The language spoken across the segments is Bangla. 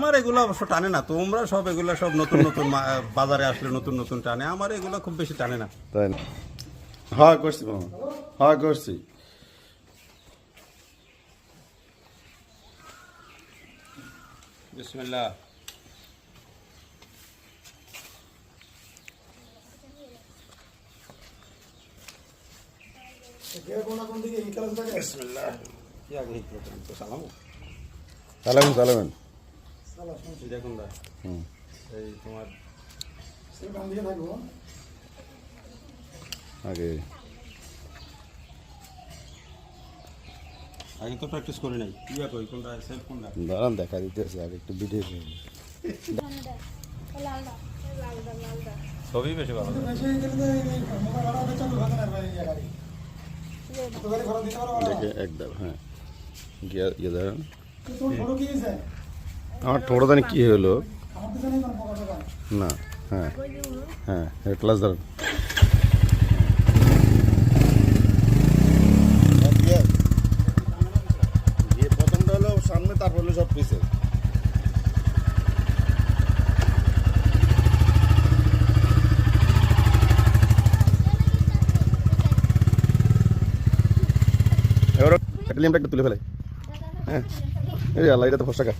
আমার এগুলো অবশ্য টানে না, তোমরা সব এগুলো সব নতুন নতুন বাজারে আসলে নতুন নতুন টানে, আমার এগুলো খুব বেশি টানে না। তাই না? হ্যাঁ করছি মামা, হ্যাঁ করছি। বিসমিল্লাহ। বিসমিল্লাহ। কি আগে হিট করতে তো সালাম। চালাবেন চালাবেন। দেখুন দা, হুম এই তোমার আগে আগে তো প্র্যাকটিস করি নাই, ইয়া কই কোনটা সেলফ কোনটা? দাঁড়ান দেখা দিতেছে আগে একটু ভিডিও। সবই বেশি ভালো। দেখে একদম হ্যাঁ গিয়ে ধরেন। আমার ঠোঁটো জানি কি হলো না। হ্যাঁ হ্যাঁ ক্লাস ধরেন। গিয়ে প্রথমটা হলো সামনে, তারপর হলো সব পিছে। এবার একটা লিমটা একটু তুলে ফেলে। হ্যাঁ এই আল্লাহ, এটা তো ফসা কা,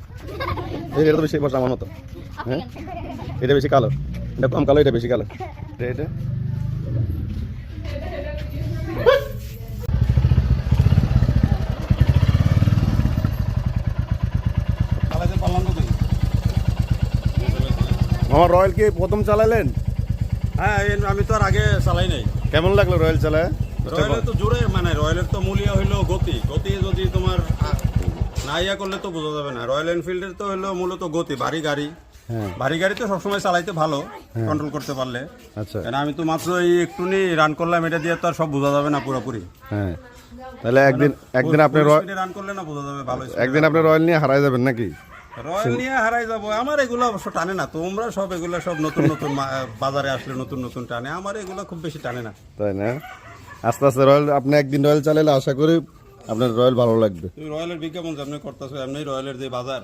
এটা তো বেশি ফসা আমার মতো। হ্যাঁ এটা বেশি কালো, এটা কম কালো, এটা বেশি কালো। এটা আমার রয়্যাল কি প্রথম চালালেন? হ্যাঁ আমি তো আর আগে চালাই নাই। কেমন লাগলো রয়্যাল চালায়? রয়্যালের তো জোরে, মানে রয়্যালের তো মূল্য হইলো গতি, গতি যদি তোমার না ইয়া করলে তো বোঝা যাবে না। রয়্যাল এনফিল্ডের তো হলো মূলত গতি, ভারী গাড়ি। হ্যাঁ ভারী গাড়ি তো সবসময় চালাইতে ভালো, কন্ট্রোল করতে পারলে। আচ্ছা কেন আমি তো মাত্র এই একটুনি রান করলাম, এটা দিয়ে তো আর সব বোঝা যাবে না পুরোপুরি। হ্যাঁ তাহলে একদিন আপনি রান করলে না বোঝা যাবে ভালো। একদিন আপনি রয়্যাল নিয়ে হারাই যাবেন নাকি? রয়্যাল নিয়ে হারাই যাবো, আমার এগুলো অবশ্য টানে না, তোমরা সব এগুলো সব নতুন নতুন বাজারে আসলে নতুন নতুন টানে, আমার এগুলো খুব বেশি টানে না। তাই না? আস্তে আস্তে রয়্যাল, আপনি একদিন রয়্যাল চালালে আশা করি আপনার রয়্যাল ভালো লাগবে। তুমি রয়্যালের বিজ্ঞাপন যেমনি করতেছো, এমনি রয়্যালের যে বাজার